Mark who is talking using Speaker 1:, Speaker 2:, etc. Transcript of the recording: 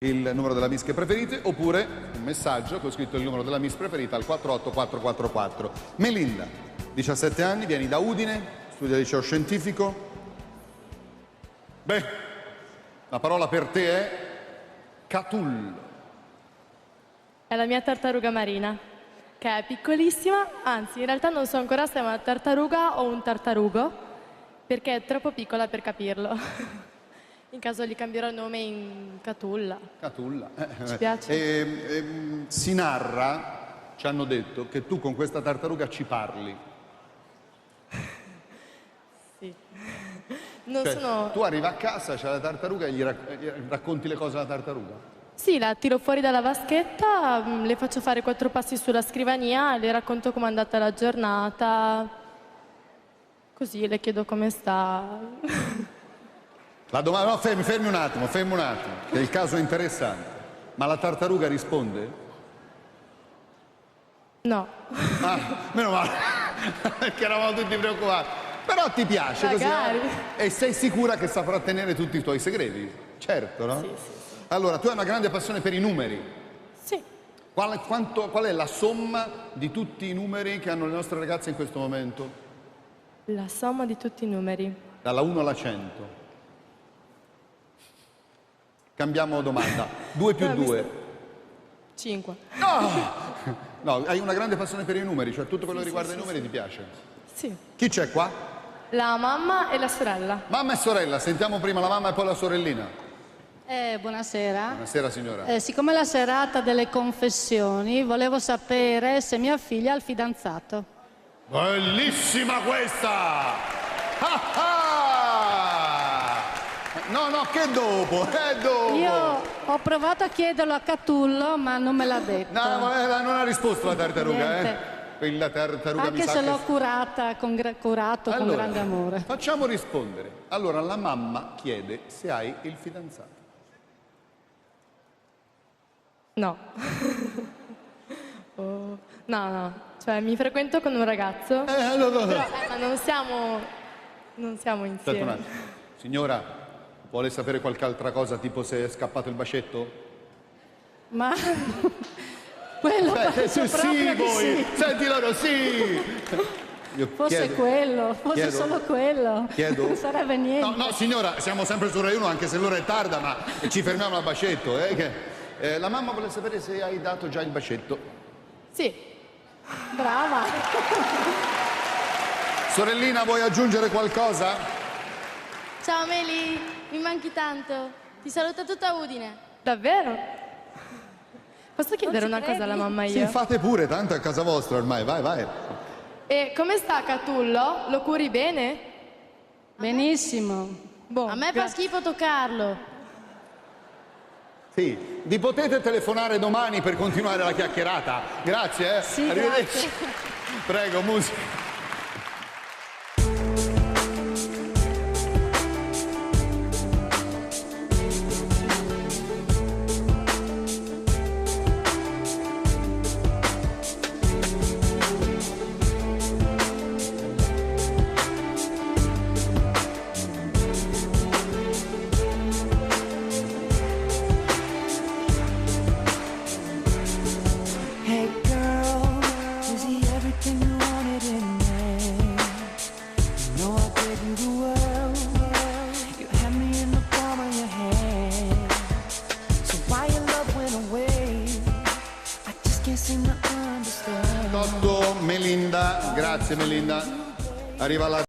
Speaker 1: il numero della Miss che preferite, oppure un messaggio con scritto il numero della Miss preferita al 48444. Melinda, 17 anni, vieni da Udine, studia al liceo scientifico. Beh, la parola per te è Catullo.
Speaker 2: È la mia tartaruga marina, che è piccolissima, anzi in realtà non so ancora se è una tartaruga o un tartarugo, perché è troppo piccola per capirlo. In caso gli cambierò il nome in Catulla.
Speaker 1: Catulla.
Speaker 2: Ci piace?
Speaker 1: Si narra, ci hanno detto, che tu con questa tartaruga ci parli.
Speaker 2: Sì. Non
Speaker 1: Cioè,
Speaker 2: sono...
Speaker 1: tu arrivi a casa, c'è la tartaruga e gli racconti le cose alla tartaruga?
Speaker 2: Sì, la tiro fuori dalla vaschetta, le faccio fare 4 passi sulla scrivania e le racconto com'è andata la giornata. Così le chiedo come sta.
Speaker 1: La domanda, no, fermi un attimo, che il caso è interessante. Ma la tartaruga risponde?
Speaker 2: No.
Speaker 1: Ah, meno male, perché eravamo tutti preoccupati. Però ti piace così? E sei sicura che saprà tenere tutti i tuoi segreti? Certo, no?
Speaker 2: Sì.
Speaker 1: Allora, tu hai una grande passione per i numeri.
Speaker 2: Sì.
Speaker 1: Qual è la somma di tutti i numeri che hanno le nostre ragazze in questo momento?
Speaker 2: La somma di tutti i numeri.
Speaker 1: Dalla 1 alla 100. Cambiamo domanda. 2 più 2.
Speaker 2: 5.
Speaker 1: No, hai una grande passione per i numeri, cioè tutto quello che riguarda i numeri ti piace?
Speaker 2: Sì.
Speaker 1: Chi c'è qua?
Speaker 2: La mamma e la sorella.
Speaker 1: Mamma e sorella, sentiamo prima la mamma e poi la sorellina.
Speaker 3: Buonasera.
Speaker 1: Buonasera signora.
Speaker 3: Siccome è la serata delle confessioni, volevo sapere se mia figlia ha il fidanzato.
Speaker 1: Bellissima questa! No, che dopo, è dopo.
Speaker 3: Io ho provato a chiederlo a Catullo, ma non me l'ha detto.
Speaker 1: No, non ha risposto la tartaruga,
Speaker 3: Niente.
Speaker 1: Quella tartaruga
Speaker 3: Anche
Speaker 1: mi sa
Speaker 3: se
Speaker 1: che...
Speaker 3: l'ho curato con grande amore.
Speaker 1: Facciamo rispondere. Allora, la mamma chiede se hai il fidanzato.
Speaker 2: No. No. Cioè, mi frequento con un ragazzo.
Speaker 1: No.
Speaker 2: Però, ma non siamo
Speaker 1: Aspetta un
Speaker 2: insieme.
Speaker 1: attimo. Signora, vuole sapere qualche altra cosa, tipo se è scappato il bacetto?
Speaker 3: Ma quello penso proprio di sì.
Speaker 1: Senti loro, sì! Io
Speaker 3: Fosse quello, fosse solo quello.
Speaker 1: Chiedo?
Speaker 3: Non sarebbe niente.
Speaker 1: No, signora, siamo sempre su Rai 1, anche se l'ora è tarda, ma ci fermiamo al bacetto. La mamma vuole sapere se hai dato già il bacetto.
Speaker 2: Sì.
Speaker 3: Brava.
Speaker 1: Sorellina, vuoi aggiungere qualcosa?
Speaker 4: Ciao Meli, mi manchi tanto. Ti saluta tutta Udine.
Speaker 2: Davvero? Posso chiedere una cosa alla mamma
Speaker 1: Sì,
Speaker 2: io?
Speaker 1: fate pure, tanto è a casa vostra ormai, vai.
Speaker 2: E come sta Catullo? Lo curi bene?
Speaker 3: Benissimo.
Speaker 2: Boh,
Speaker 4: A me fa schifo toccarlo.
Speaker 1: Sì, vi potete telefonare domani per continuare la chiacchierata. Grazie,
Speaker 3: Sì,
Speaker 1: arrivederci.
Speaker 3: grazie.
Speaker 1: Prego, musica.
Speaker 5: Hey girl, is he everything you wanted in me? You know I gave you the world. You had me in the palm of your hand. So why your love went away? I just can't seem to understand.
Speaker 1: Melinda, grazie Melinda. Arriva la